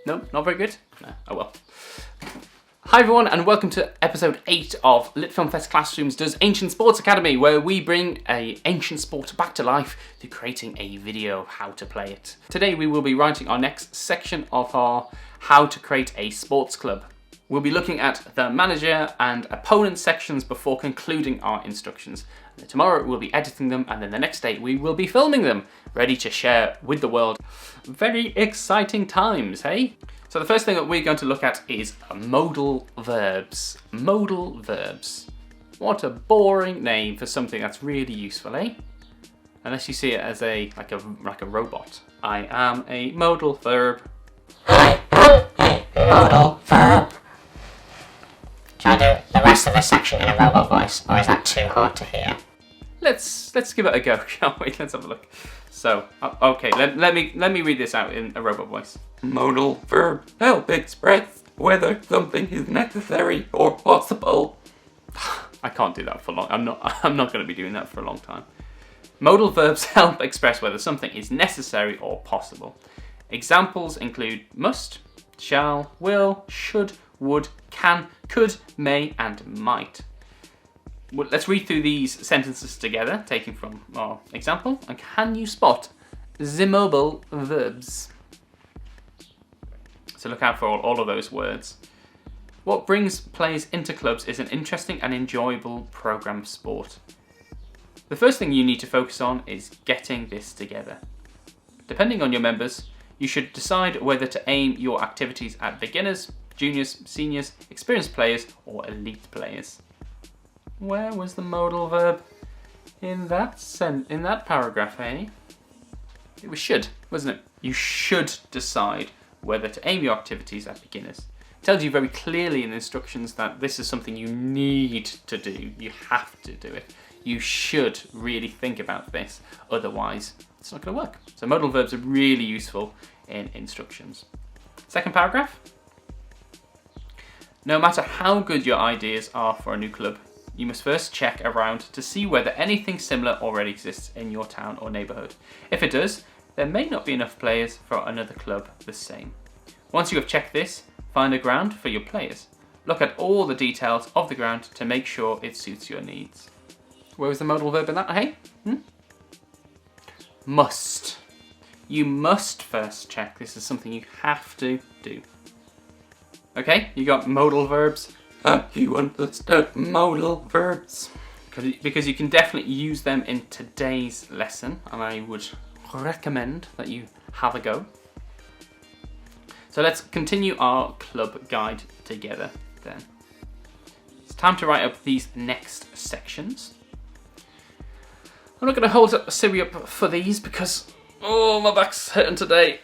No, not very good? No, oh well. Hi everyone and welcome to episode 8 of Lit Film Fest Classrooms Does Ancient Sports Academy, where we bring an ancient sport back to life through creating a video of how to play it. Today we will be writing our next section of our How to Create a Sports Club. We'll be looking at the manager and opponent sections before concluding our instructions. And then tomorrow we'll be editing them, and then the next day we will be filming them, ready to share with the world. Very exciting times, hey? So the first thing that we're going to look at is modal verbs. Modal verbs. What a boring name for something that's really useful, eh? Unless you see it as like a robot. I am a modal verb. I am a modal verb. Shall I do the rest of this section in a robot voice, or is that too hard to hear? Let's give it a go, shall we? Let's have a look. So, okay, let me read this out in a robot voice. Modal verb help express whether something is necessary or possible. I can't do that for long. I'm not going to be doing that for a long time. Modal verbs help express whether something is necessary or possible. Examples include must, shall, will, should, would, can, could, may, and might. Well, let's read through these sentences together, taken from our example. And can you spot the modal verbs? So look out for all of those words. What brings players into clubs is an interesting and enjoyable program sport. The first thing you need to focus on is getting this together. Depending on your members, you should decide whether to aim your activities at beginners, juniors, seniors, experienced players, or elite players. Where was the modal verb in that paragraph, eh? It was should, wasn't it? You should decide whether to aim your activities at beginners. It tells you very clearly in the instructions that this is something you need to do. You have to do it. You should really think about this, otherwise it's not going to work. So modal verbs are really useful in instructions. Second paragraph. No matter how good your ideas are for a new club, you must first check around to see whether anything similar already exists in your town or neighbourhood. If it does, there may not be enough players for another club the same. Once you have checked this, find a ground for your players. Look at all the details of the ground to make sure it suits your needs. Where was the modal verb in that, hey? Must. You must first check. This is something you have to do. Okay, you got modal verbs. You understood modal verbs. Because you can definitely use them in today's lesson, and I would recommend that you have a go. So let's continue our club guide together then. It's time to write up these next sections. I'm not going to hold up Siri up for these because, my back's hurting today.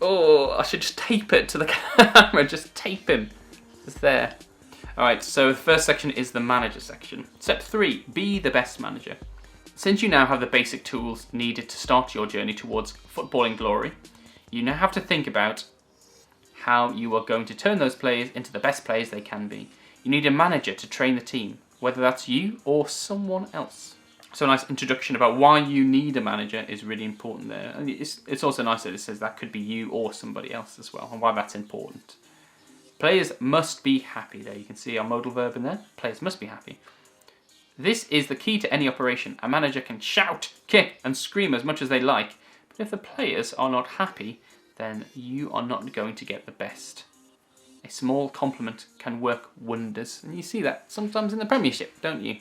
I should just tape it to the camera, just tape him. Just there. Alright, so the first section is the manager section. Step 3, be the best manager. Since you now have the basic tools needed to start your journey towards footballing glory, you now have to think about how you are going to turn those players into the best players they can be. You need a manager to train the team, whether that's you or someone else. So a nice introduction about why you need a manager is really important there. And it's also nice that it says that could be you or somebody else as well, and why that's important. Players must be happy. There you can see our modal verb in there. Players must be happy. This is the key to any operation. A manager can shout, kick and scream as much as they like, but if the players are not happy, then you are not going to get the best. A small compliment can work wonders, and you see that sometimes in the Premiership, don't you?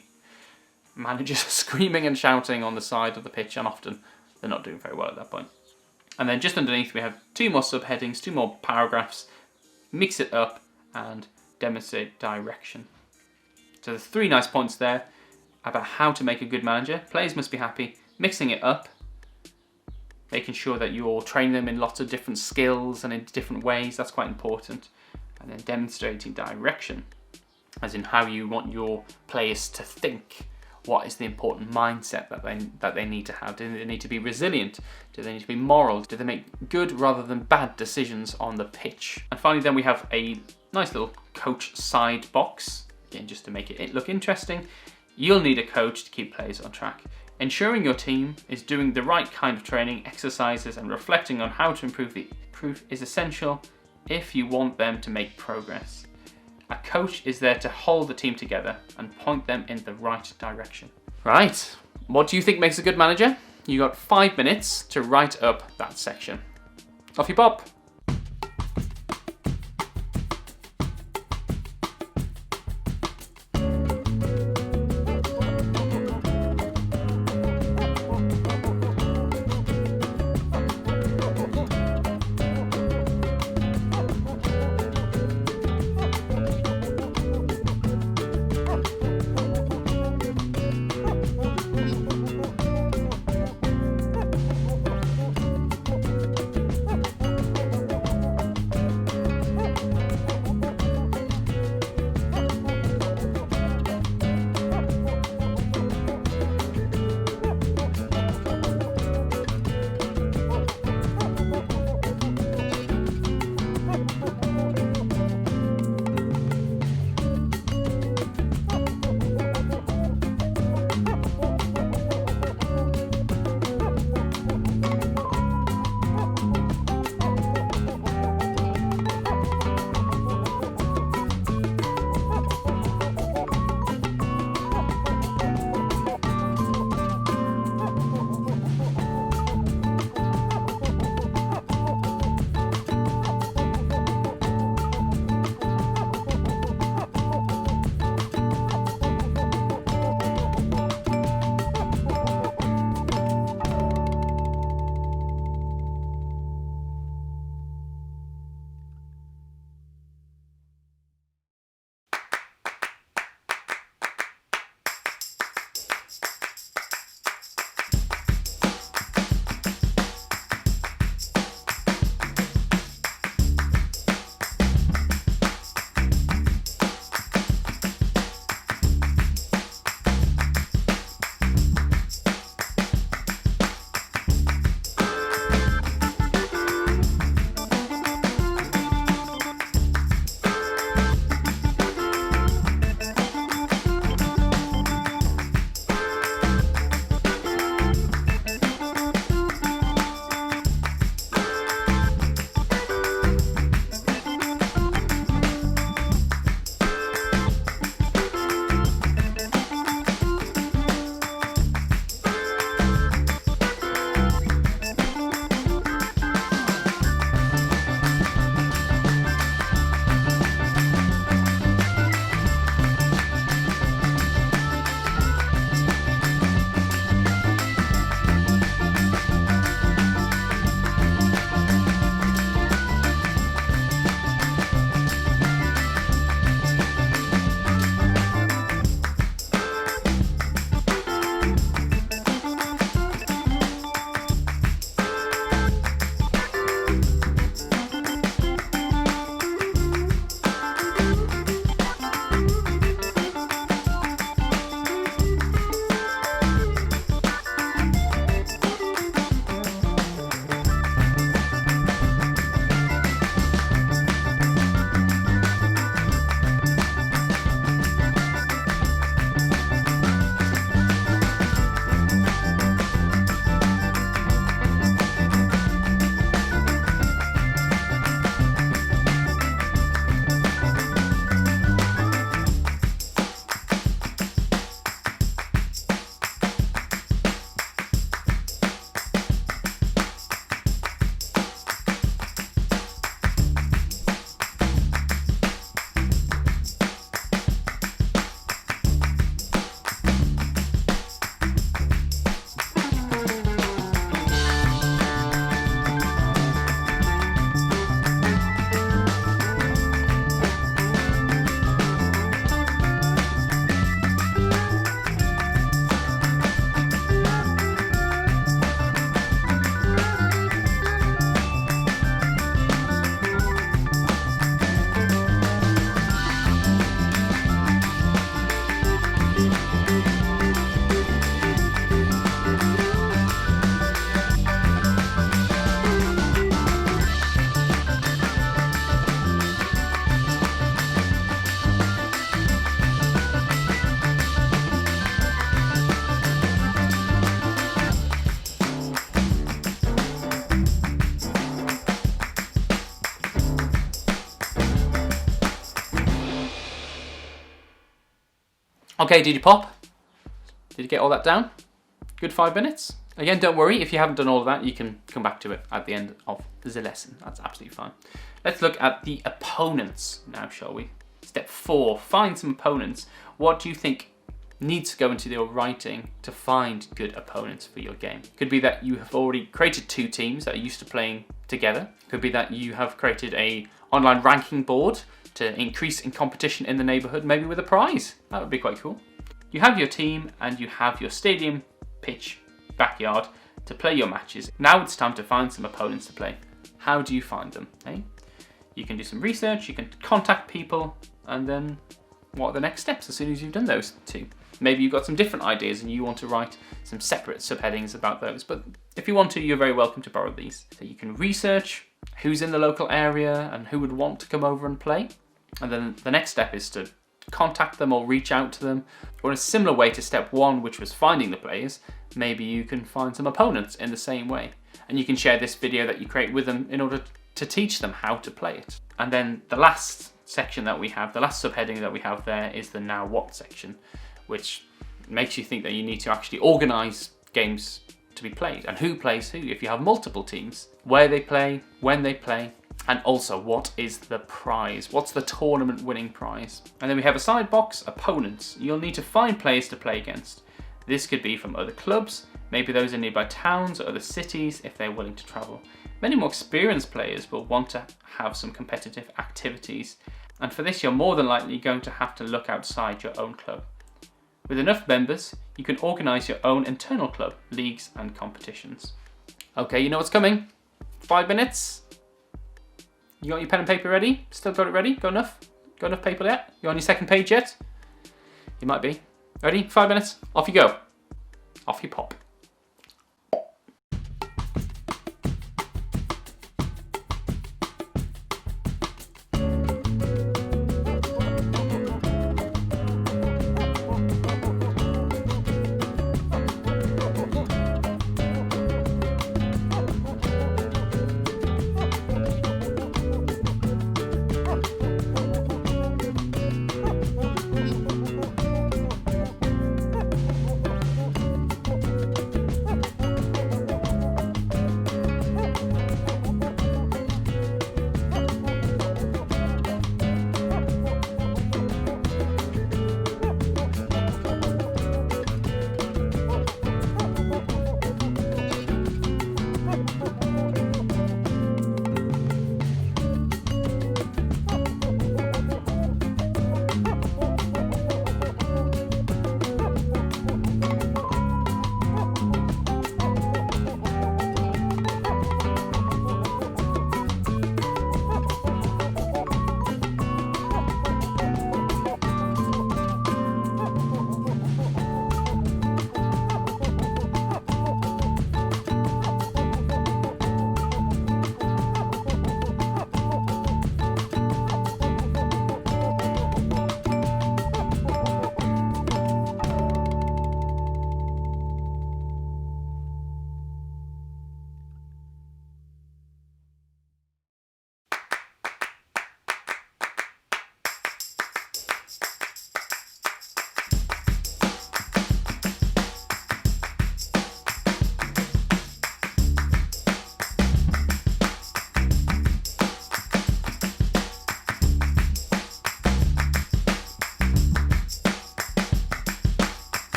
Managers are screaming and shouting on the side of the pitch, and often they're not doing very well at that point. And then just underneath we have 2 more subheadings, 2 more paragraphs. Mix it up and demonstrate direction. So there's 3 nice points there about how to make a good manager. Players must be happy, mixing it up, making sure that you're training them in lots of different skills and in different ways, that's quite important. And then demonstrating direction, as in how you want your players to think. What is the important mindset that they need to have? Do they need to be resilient? Do they need to be moral? Do they make good rather than bad decisions on the pitch? And finally then we have a nice little coach side box, again just to make it look interesting. You'll need a coach to keep players on track. Ensuring your team is doing the right kind of training, exercises and reflecting on how to improve is essential if you want them to make progress. A coach is there to hold the team together and point them in the right direction. Right, what do you think makes a good manager? You got 5 minutes to write up that section. Off you pop. Okay, did you pop? Did you get all that down? Good 5 minutes? Again, don't worry, if you haven't done all of that, you can come back to it at the end of the lesson. That's absolutely fine. Let's look at the opponents now, shall we? Step 4, find some opponents. What do you think needs to go into your writing to find good opponents for your game? Could be that you have already created 2 teams that are used to playing together. Could be that you have created an online ranking board to increase in competition in the neighbourhood, maybe with a prize. That would be quite cool. You have your team and you have your stadium, pitch, backyard to play your matches. Now it's time to find some opponents to play. How do you find them? Eh? You can do some research, you can contact people, and then what are the next steps as soon as you've done those 2? Maybe you've got some different ideas and you want to write some separate subheadings about those, but if you want to, you're very welcome to borrow these. So you can research who's in the local area and who would want to come over and play, and then the next step is to contact them or reach out to them, or in a similar way to step 1, which was finding the players, maybe you can find some opponents in the same way, and you can share this video that you create with them in order to teach them how to play it. And then the last section that we have, the last subheading that we have there, is the now what section, which makes you think that you need to actually organise games to be played, and who plays who if you have multiple teams, where they play, when they play, and also what is the prize, what's the tournament winning prize. And then we have a side box, opponents. You'll need to find players to play against. This could be from other clubs, maybe those in nearby towns or other cities if they're willing to travel. Many more experienced players will want to have some competitive activities, and for this you're more than likely going to have to look outside your own club. With enough members, you can organise your own internal club, leagues and competitions. Okay, you know what's coming. 5 minutes. You got your pen and paper ready? Still got it ready? Got enough? Got enough paper yet? You on your second page yet? You might be. Ready? 5 minutes. Off you go. Off you pop.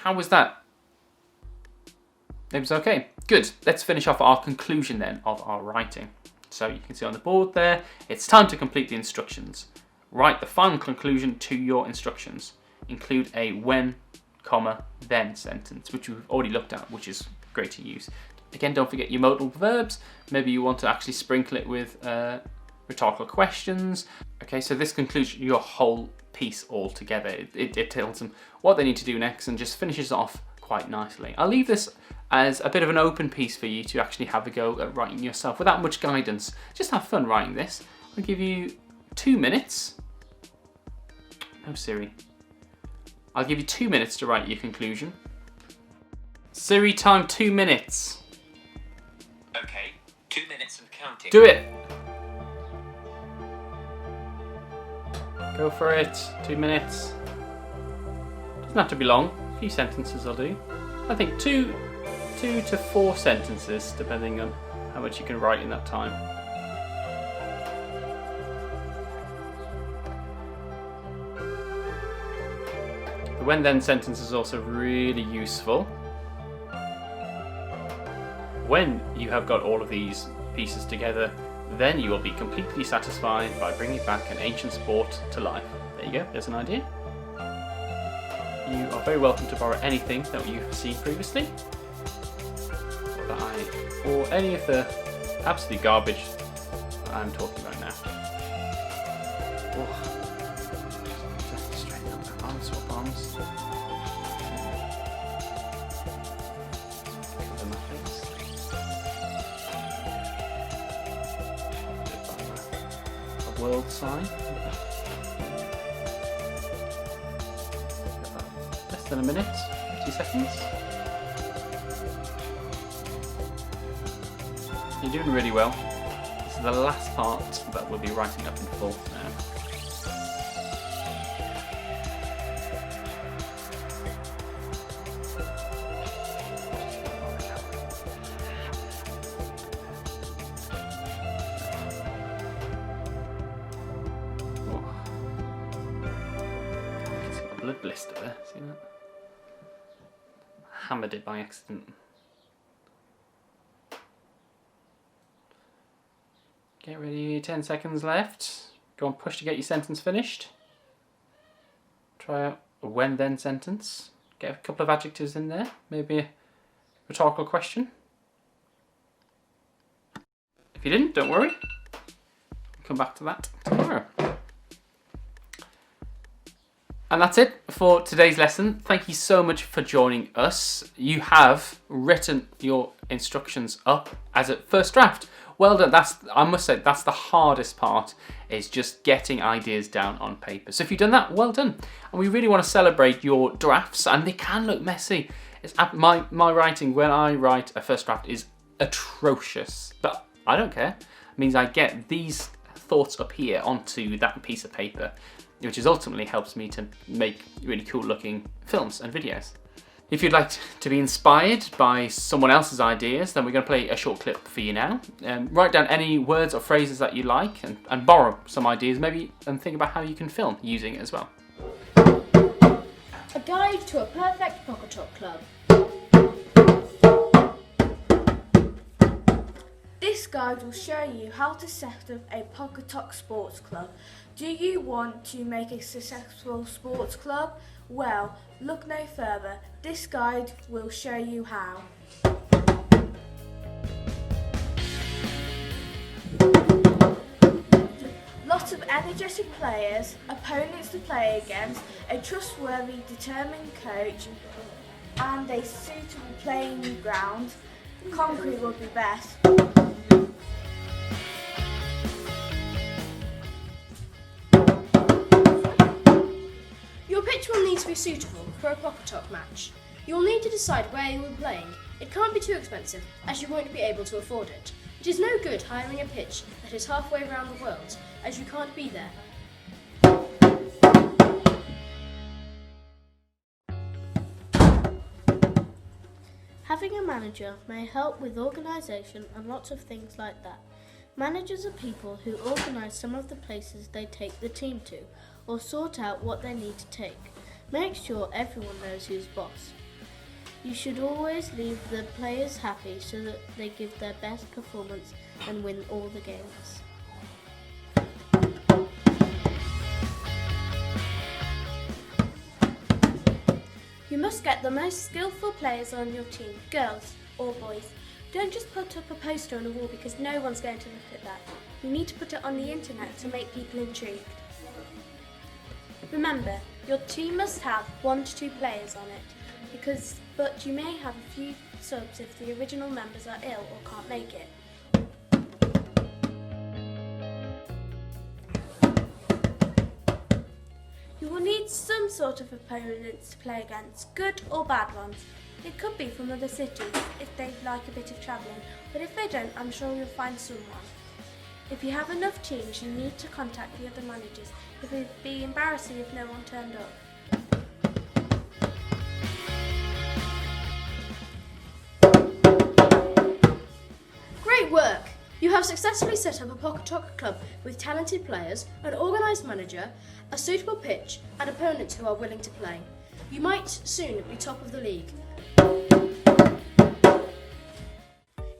How was that? It was okay. Good. Let's finish off our conclusion then of our writing. So you can see on the board there, it's time to complete the instructions. Write the final conclusion to your instructions. Include a when, comma, then sentence, which we've already looked at, which is great to use. Again, don't forget your modal verbs. Maybe you want to actually sprinkle it with rhetorical questions. Okay, so this concludes your whole piece altogether. It tells them what they need to do next and just finishes off quite nicely. I'll leave this as a bit of an open piece for you to actually have a go at writing yourself without much guidance. Just have fun writing this. I'll give you 2 minutes. No, Siri. I'll give you 2 minutes to write your conclusion. Siri, time 2 minutes. Okay, 2 minutes and counting. Do it. Go for it. 2 minutes. Doesn't have to be long. A few sentences will do. I think two to 4 sentences, depending on how much you can write in that time. The when then sentence is also really useful. When you have got all of these pieces together, then you will be completely satisfied by bringing back an ancient sport to life. There you go, there's an idea. You are very welcome to borrow anything that you've seen previously, or any of the absolute garbage that I'm talking about now. Just straighten up the arms, swap arms. Cover my face. A world sign. Less than a minute, 50 seconds. You're doing really well. This is the last part that we'll be writing up in full now. It's got a blood blister there, see that? Hammered it by accident. Get ready, 10 seconds left. Go on, push to get your sentence finished. Try out a when then sentence. Get a couple of adjectives in there, maybe a rhetorical question. If you didn't, don't worry. We'll come back to that tomorrow. And that's it for today's lesson. Thank you so much for joining us. You have written your instructions up as a first draft. Well done. I must say, that's the hardest part, is just getting ideas down on paper. So if you've done that, well done. And we really want to celebrate your drafts, and they can look messy. My writing, when I write a first draft, is atrocious. But I don't care. It means I get these thoughts up here onto that piece of paper, which is ultimately helps me to make really cool looking films and videos. If you'd like to be inspired by someone else's ideas, then we're going to play a short clip for you now. Write down any words or phrases that you like and borrow some ideas maybe, and think about how you can film using it as well. A guide to a perfect pocket talk club. This guide will show you how to set up a pocket talk sports club. Do you want to make a successful sports club? Well, look no further. This guide will show you how. Lots of energetic players, opponents to play against, a trustworthy, determined coach, and a suitable playing ground. Concrete would be best. Your pitch will need to be suitable for a pocket talk match. You will need to decide where you will be playing. It can't be too expensive, as you won't be able to afford it. It is no good hiring a pitch that is halfway around the world, as you can't be there. Having a manager may help with organisation and lots of things like that. Managers are people who organise some of the places they take the team to, or sort out what they need to take. Make sure everyone knows who's boss. You should always leave the players happy so that they give their best performance and win all the games. You must get the most skillful players on your team, girls or boys. Don't just put up a poster on a wall because no one's going to look at that. You need to put it on the internet to make people intrigued. Remember, your team must have 1 to 2 players on it, but you may have a few subs if the original members are ill or can't make it. You will need some sort of opponents to play against, good or bad ones. It could be from other cities if they like a bit of travelling, but if they don't, I'm sure you'll find someone. If you have enough teams, you need to contact the other managers. It would be embarrassing if no one turned up. Great work! You have successfully set up a Pocket Talk club with talented players, an organised manager, a suitable pitch, and opponents who are willing to play. You might soon be top of the league.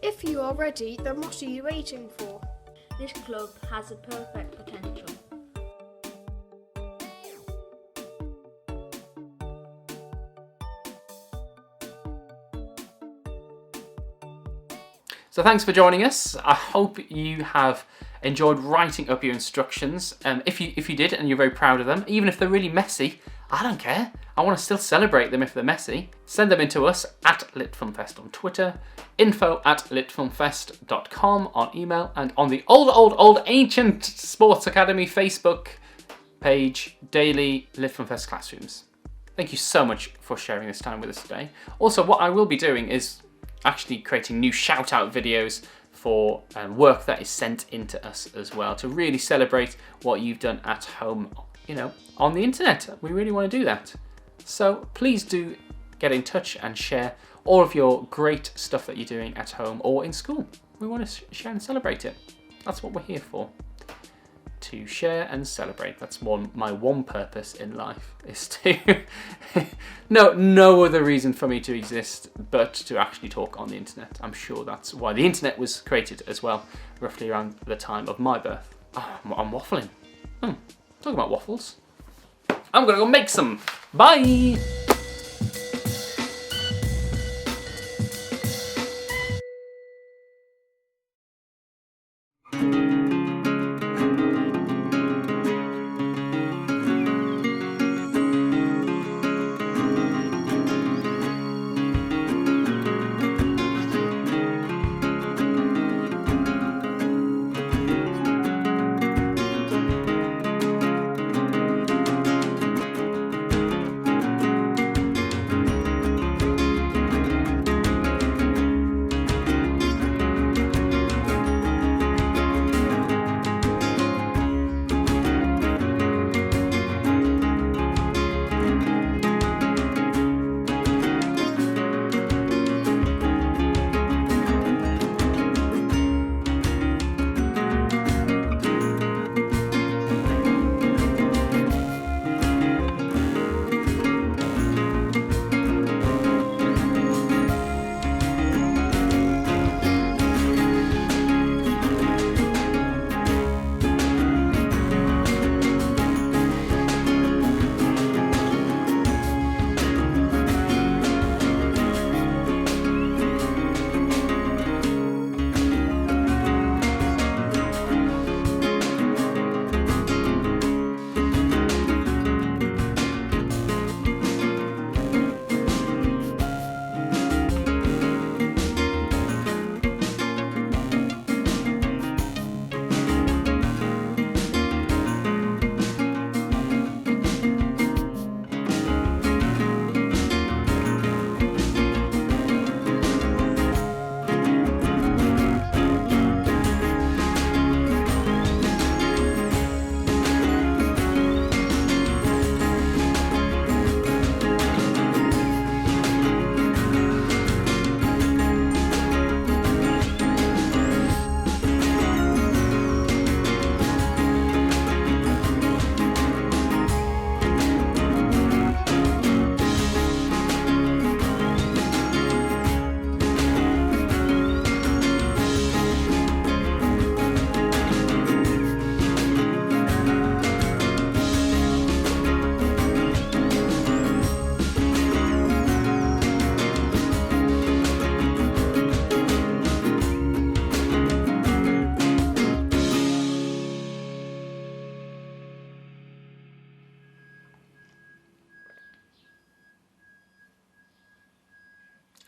If you are ready, then what are you waiting for? This club has a perfect potential. So thanks for joining us. I hope you have enjoyed writing up your instructions. If you did and you're very proud of them, even if they're really messy, I don't care. I want to still celebrate them if they're messy. Send them in to us at LitFilmFest on Twitter, info@litfilmfest.com on email, and on the old ancient Sports Academy Facebook page, daily LitFilmFest classrooms. Thank you so much for sharing this time with us today. Also, what I will be doing is actually creating new shout-out videos for work that is sent into us as well, to really celebrate what you've done at home, on the internet. We really want to do that. So please do get in touch and share all of your great stuff that you're doing at home or in school. We want to share and celebrate it. That's what we're here for. To share and celebrate. That's my one purpose in life, is to no other reason for me to exist but to actually talk on the internet. I'm sure that's why the internet was created as well, roughly around the time of my birth. Oh, I'm waffling. Talking about waffles. I'm gonna go make some. Bye!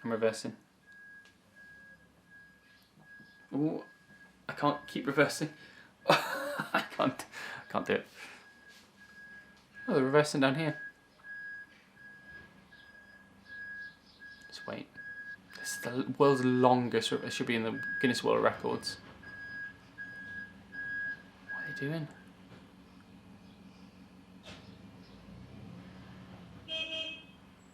I'm reversing. Ooh, I can't keep reversing. I can't do it. Oh, they're reversing down here. Just wait. This is the world's longest. It should be in the Guinness World Records. What are they doing?